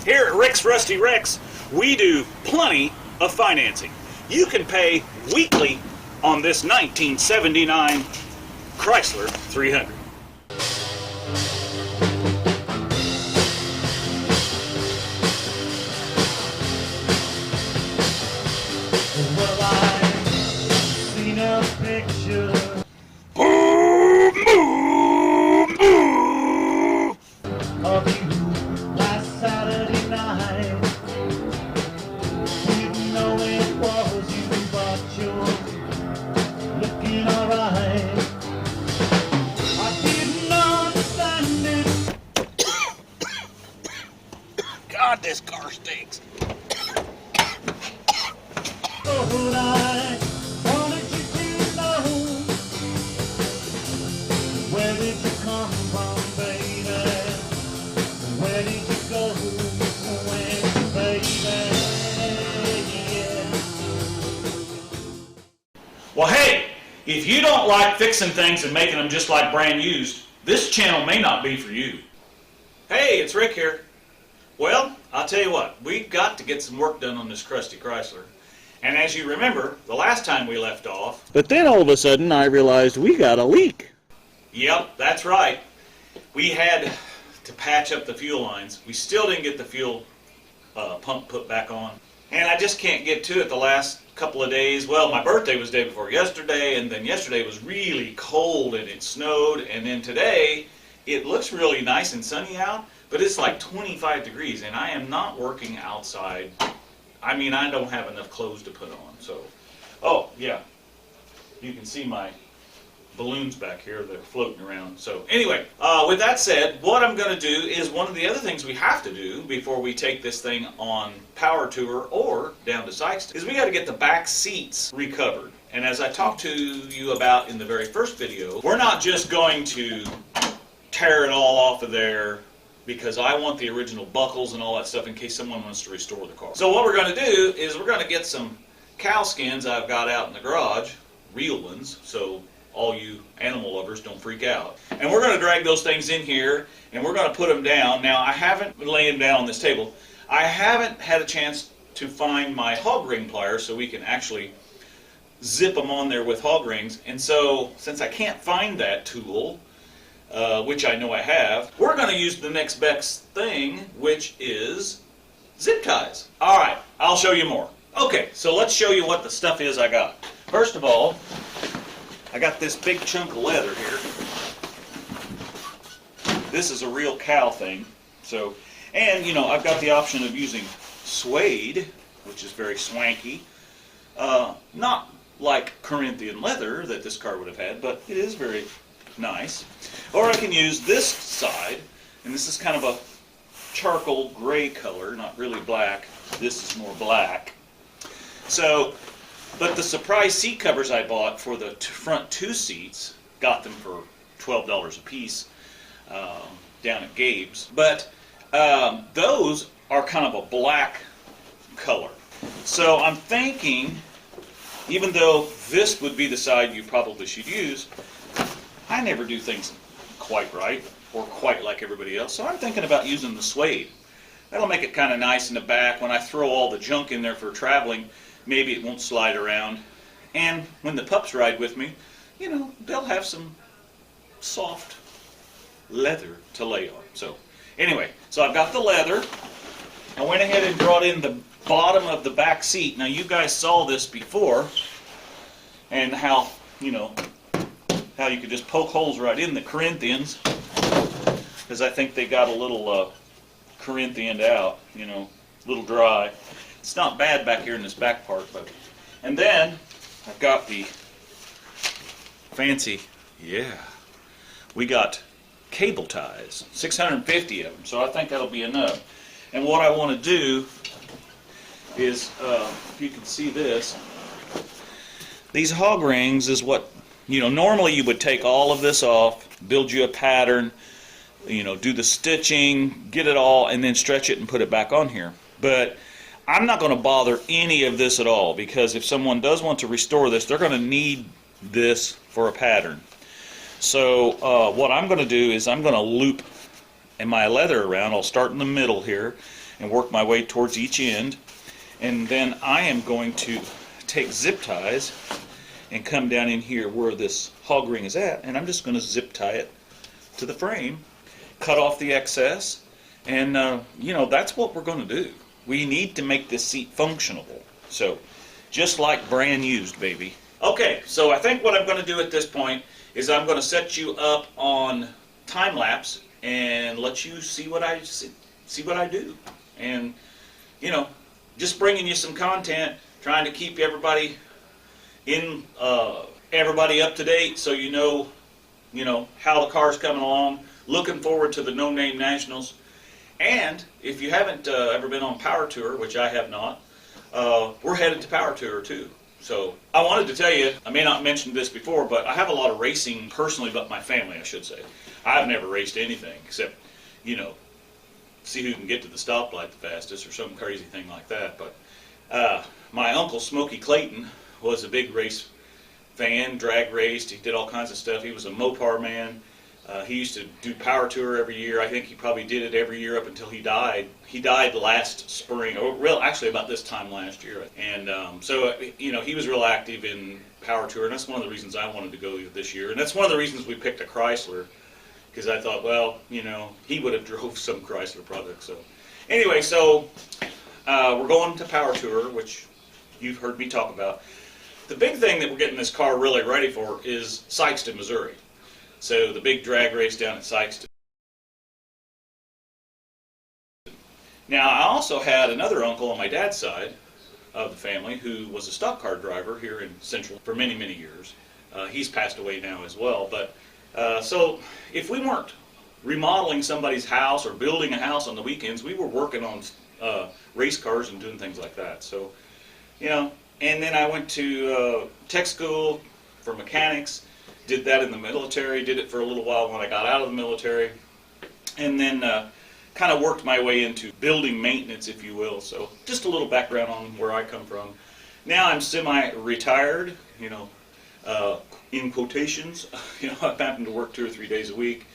Here at Rick's Rusty Rex, we do plenty of financing. You can pay weekly on this 1979 Chrysler 300. Well, I've seen a picture. Boom, boom, boom. Of you last Saturday night. Didn't know it was you, but you're looking alright. I didn't understand it. God, this car stinks. But I wanted you to know. Where did you come from, baby? Where did you go when, baby? Yeah. Well, hey, if you don't like fixing things and making them just like brand used, this channel may not be for you. Hey, it's Rick here. Well, I'll tell you what, we've got to get some work done on this Crusty Chrysler. And as you remember, the last time we left off... But then all of a sudden I realized we got a leak. Yep, that's right. We had to patch up the fuel lines. We still didn't get the fuel pump put back on. And I just can't get to it the last couple of days. Well, my birthday was the day before yesterday, and then yesterday was really cold and it snowed, and then today it looks really nice and sunny out, but it's like 25 degrees, and I am not working outside. I mean, I don't have enough clothes to put on, so... Oh, yeah. You can see my balloons back here. They're floating around. So, anyway, with that said, what I'm going to do is one of the other things we have to do before we take this thing on power tour or down to Sykes is we got to get the back seats recovered. And as I talked to you about in the very first video, we're not just going to tear it all off of there, because I want the original buckles and all that stuff in case someone wants to restore the car. So what we're going to do is we're going to get some cow skins I've got out in the garage, real ones, so all you animal lovers don't freak out. And we're going to drag those things in here and we're going to put them down. Now, I haven't been laying them down on this table. I haven't had a chance to find my hog ring pliers so we can actually zip them on there with hog rings. And so, since I can't find that tool, which I know I have, we're going to use the next best thing, which is zip ties. Alright, I'll show you more. Okay, so let's show you what the stuff is I got. First of all, I got this big chunk of leather here. This is a real cow thing. So, and you know, I've got the option of using suede, which is very swanky. Not like Corinthian leather that this car would have had, but it is very nice. Or I can use this side, and this is kind of a charcoal gray color, not really black. This is more black. So, but the surprise seat covers I bought for the front two seats, got them for $12 a piece down at Gabe's. But those are kind of a black color. So I'm thinking, even though this would be the side you probably should use, I never do things quite right or quite like everybody else, so I'm thinking about using the suede. That'll make it kind of nice in the back. When I throw all the junk in there for traveling, maybe it won't slide around. And when the pups ride with me, you know, they'll have some soft leather to lay on. So anyway, so I've got the leather. I went ahead and brought in the bottom of the back seat. Now you guys saw this before, and how, you know, how you could just poke holes right in the Corinthians, because I think they got a little Corinthianed out, you know, a little dry. It's not bad back here in this back part, but, and then I've got the fancy, yeah, we got cable ties, 650 of them, so I think that'll be enough. And what I want to do is, if you can see this, these hog rings is what, you know, normally you would take all of this off, build you a pattern, you know, do the stitching, get it all, and then stretch it and put it back on here. But I'm not going to bother any of this at all, because if someone does want to restore this, they're going to need this for a pattern. So what I'm going to do is I'm going to loop my leather around. I'll start in the middle here and work my way towards each end. And then I am going to take zip ties and come down in here where this hog ring is at, and I'm just going to zip tie it to the frame, cut off the excess, and you know, that's what we're going to do. We need to make this seat functional. So, just like brand used, baby. Okay, so I think what I'm going to do at this point is I'm going to set you up on time lapse and let you see what I do, and you know, just bringing you some content, trying to keep everybody up to date, so you know how the car's coming along. Looking forward to the No Name Nationals, and if you haven't ever been on Power Tour, which I have not, we're headed to Power Tour too. So I wanted to tell you, I may not have mentioned this before, but I have a lot of racing personally, but my family, I should say. I've never raced anything except, you know, see who can get to the stoplight the fastest or some crazy thing like that. But my uncle Smokey Clayton was a big race fan, drag raced, he did all kinds of stuff. He was a Mopar man. He used to do Power Tour every year. I think he probably did it every year up until he died. He died last spring, or actually about this time last year. And so, you know, he was real active in Power Tour, and that's one of the reasons I wanted to go this year. And that's one of the reasons we picked a Chrysler, because I thought, well, you know, he would have drove some Chrysler product. So anyway, so we're going to Power Tour, which you've heard me talk about. The big thing that we're getting this car really ready for is Sikeston, Missouri. So the big drag race down at Sikeston. Now, I also had another uncle on my dad's side of the family who was a stock car driver here in Central for many, many years. He's passed away now as well. But so if we weren't remodeling somebody's house or building a house on the weekends, we were working on race cars and doing things like that. So, you know, and then I went to tech school for mechanics. Did that in the military, did it for a little while when I got out of the military, and then kind of worked my way into building maintenance, if you will. So just a little background on where I come from. Now I'm semi-retired, you know, in quotations. You know, I happen to work 2 or 3 days a week.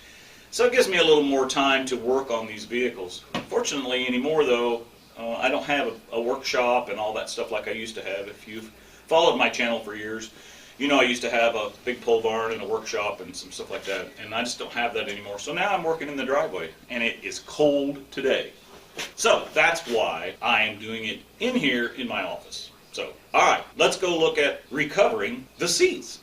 So it gives me a little more time to work on these vehicles. Fortunately anymore though, I don't have a workshop and all that stuff like I used to have. If you've followed my channel for years, you know I used to have a big pole barn and a workshop and some stuff like that, and I just don't have that anymore. So now I'm working in the driveway, and it is cold today. So that's why I am doing it in here in my office. So, all right, let's go look at recovering the seats.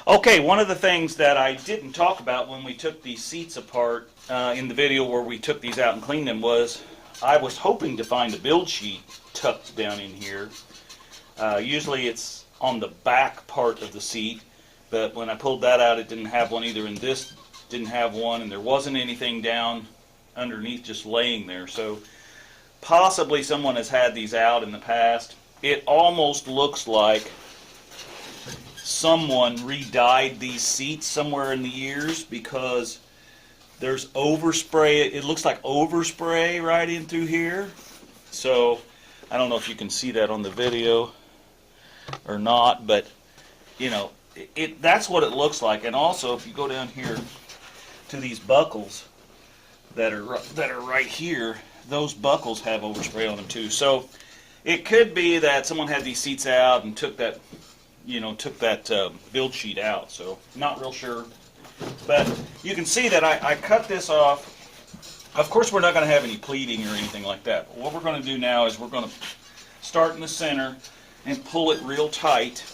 Okay, one of the things that I didn't talk about when we took these seats apart in the video where we took these out and cleaned them was I was hoping to find a build sheet tucked down in here. Usually it's on the back part of the seat, but when I pulled that out it didn't have one either, and this didn't have one, and there wasn't anything down underneath just laying there. So possibly someone has had these out in the past. It almost looks like someone re-dyed these seats somewhere in the years, because there's overspray. It looks like overspray right in through here. So I don't know if you can see that on the video or not, but you know, that's what it looks like. And also if you go down here to these buckles that are right here, those buckles have overspray on them too. So it could be that someone had these seats out and took that, you know, build sheet out. So not real sure, but you can see that I cut this off. Of course we're not going to have any pleating or anything like that, but what we're going to do now is we're going to start in the center and pull it real tight,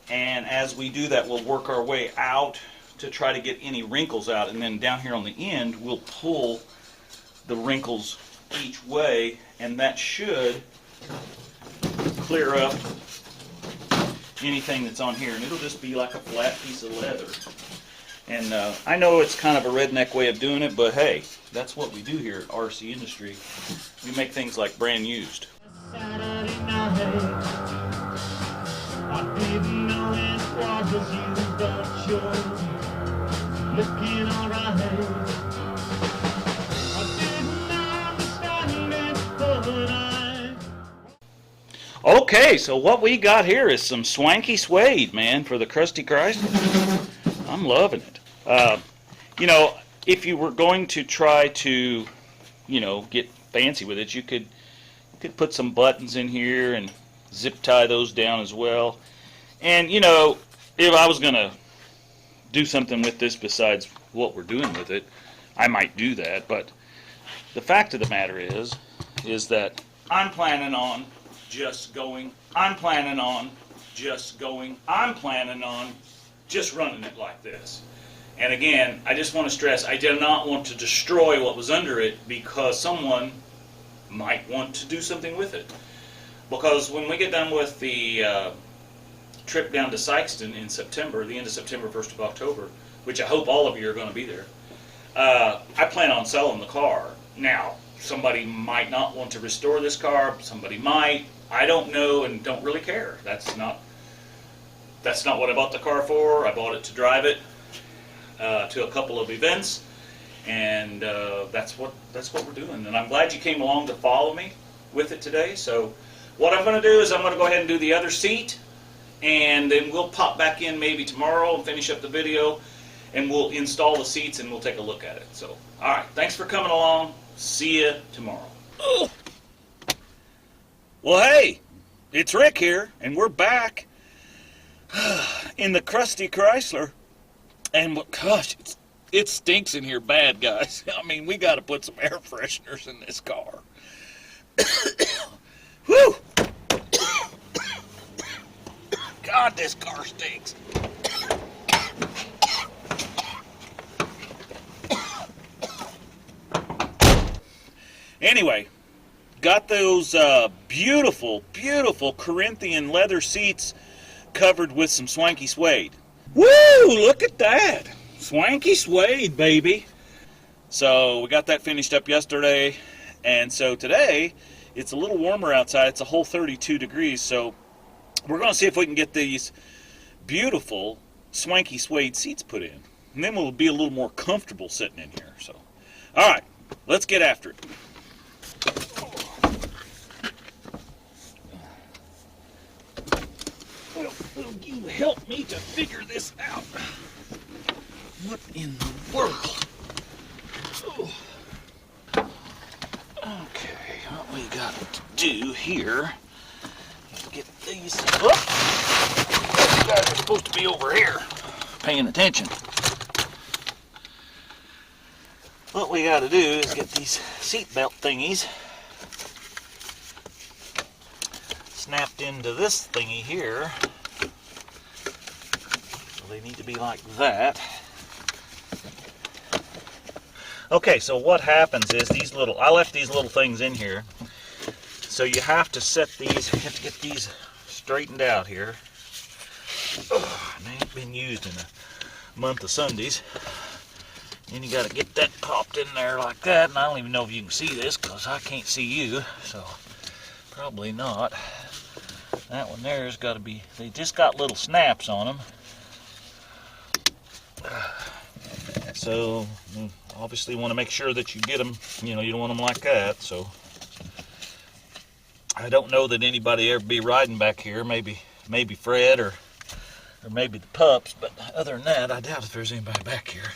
and as we do that we'll work our way out to try to get any wrinkles out, and then down here on the end we'll pull the wrinkles each way, and that should clear up anything that's on here, and it'll just be like a flat piece of leather. And I know it's kind of a redneck way of doing it, but hey, that's what we do here at RC Industry. We make things like brand used. Saturday night, I didn't know it was you, but you're looking alright. I didn't understand it, but I... Okay, so what we got here is some swanky suede, man, for the Crusty Chrysler. I'm loving it. You know, if you were going to try to, you know, get fancy with it, you could put some buttons in here and zip tie those down as well. And, you know, if I was going to do something with this besides what we're doing with it, I might do that. But the fact of the matter is that I'm planning on just going. I'm planning on just going. I'm planning on just running it like this. And again, I just want to stress, I did not want to destroy what was under it because someone might want to do something with it. Because when we get done with the trip down to Sykeston in September, the end of September, 1st of October, which I hope all of you are going to be there, I plan on selling the car. Now, somebody might not want to restore this car, somebody might, I don't know and don't really care. That's not what I bought the car for. I bought it to drive it to a couple of events, and that's what we're doing. And I'm glad you came along to follow me with it today. So what I'm going to do is I'm going to go ahead and do the other seat, and then we'll pop back in maybe tomorrow and finish up the video, and we'll install the seats and we'll take a look at it. So, all right, thanks for coming along. See you tomorrow. Oh. Well, hey, it's Rick here, and we're back in the Crusty Chrysler, and gosh, it stinks in here bad, guys. I mean, we got to put some air fresheners in this car. Whew! God, this car stinks. Anyway, got those beautiful, beautiful Corinthian leather seats covered with some swanky suede. Woo! Look at that! Swanky suede, baby! So we got that finished up yesterday, and so today it's a little warmer outside. It's a whole 32 degrees, so we're going to see if we can get these beautiful swanky suede seats put in. And then we'll be a little more comfortable sitting in here. So, all right, let's get after it. Will you help me to figure this out? What in the world? Oh. Okay, what we got to do here is get these up. You guys are supposed to be over here paying attention. What we got to do is get these seat belt thingies snapped into this thingy here. So they need to be like that. Okay, so what happens is these little, I left these little things in here. So you have to set these, you have to get these straightened out here. Oh, they ain't been used in a month of Sundays. Then you got to get that popped in there like that. And I don't even know if you can see this because I can't see you. So probably not. That one there's got to be, they just got little snaps on them. So obviously want to make sure that you get them, you know, you don't want them like that. So I don't know that anybody ever be riding back here, maybe Fred or maybe the pups, but other than that I doubt if there's anybody back here,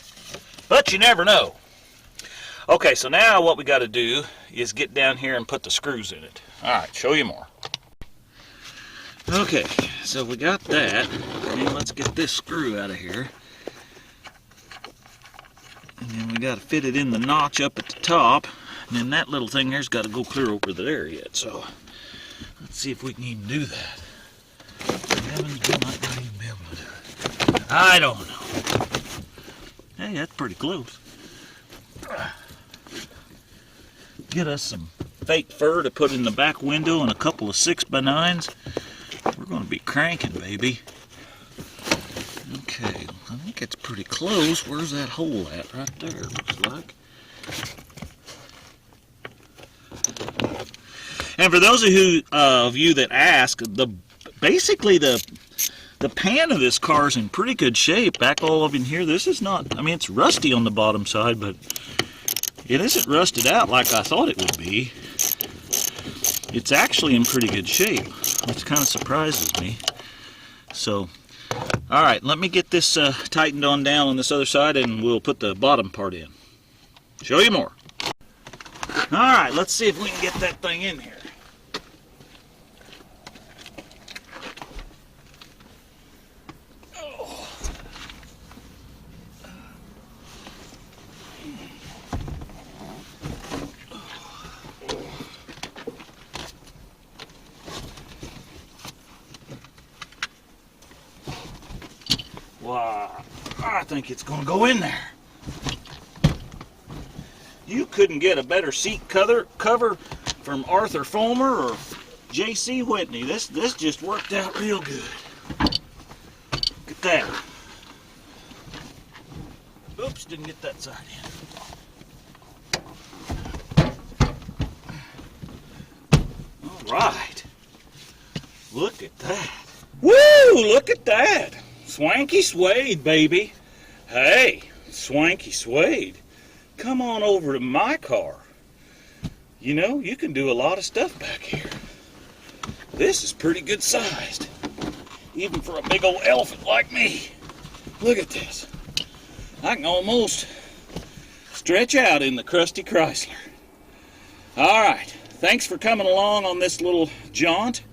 but you never know. Okay, so now what we got to do is get down here and put the screws in it. All right, show you more. Okay, so we got that, and then let's get this screw out of here. And then we got to fit it in the notch up at the top. And then that little thing there's got to go clear over there yet. So let's see if we can even do that. Heavens, we might not even be able to do it. I don't know. Hey, that's pretty close. Get us some fake fur to put in the back window and a couple of 6x9s. We're going to be cranking, baby. Okay, I think it's pretty close. Where's that hole at? Right there, looks like. And for those of you that ask, basically the pan of this car is in pretty good shape. Back all up in here, this is not, I mean, it's rusty on the bottom side, but it isn't rusted out like I thought it would be. It's actually in pretty good shape, which kind of surprises me. So, all right, let me get this tightened on down on this other side, and we'll put the bottom part in. Show you more. All right, let's see if we can get that thing in here. Wow, I think it's going to go in there. You couldn't get a better seat cover from Arthur Fulmer or J.C. Whitney. This just worked out real good. Look at that. Oops, didn't get that side in. All right. Look at that. Woo, look at that. Swanky suede, baby. Hey, swanky suede. Come on over to my car. You know, you can do a lot of stuff back here. This is pretty good sized, even for a big old elephant like me. Look at this. I can almost stretch out in the Crusty Chrysler. All right, thanks for coming along on this little jaunt.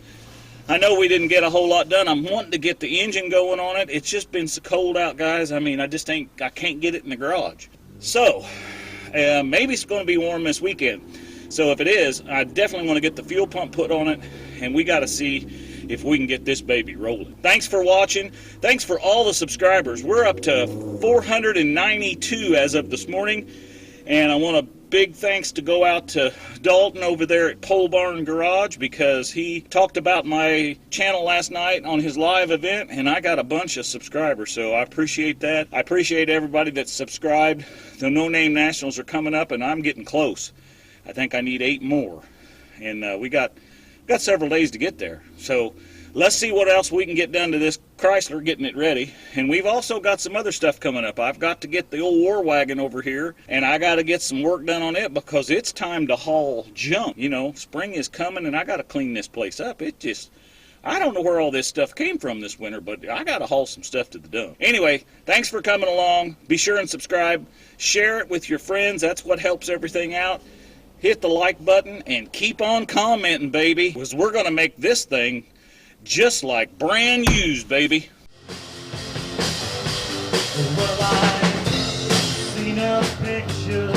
I know we didn't get a whole lot done. I'm wanting to get the engine going on it. It's just been so cold out, guys. I mean, I can't get it in the garage. So, maybe it's going to be warm this weekend. So if it is, I definitely want to get the fuel pump put on it, and we got to see if we can get this baby rolling. Thanks for watching. Thanks for all the subscribers. We're up to 492 as of this morning, and I want a big thanks to go out to Dalton over there at PoleBarnGarage, because he talked about my channel last night on his live event, and I got a bunch of subscribers, so I appreciate that. I appreciate everybody that's subscribed. The No Name Nationals are coming up, and I'm getting close. I think I need 8 more, and we got several days to get there. So let's see what else we can get done to this Chrysler, getting it ready. And we've also got some other stuff coming up. I've got to get the old war wagon over here, and I got to get some work done on it, because it's time to haul junk. You know, spring is coming, and I got to clean this place up. I don't know where all this stuff came from this winter, but I got to haul some stuff to the dump. Anyway, thanks for coming along. Be sure and subscribe. Share it with your friends. That's what helps everything out. Hit the like button and keep on commenting, baby, because we're going to make this thing just like brand used, baby. Well, I've seen a picture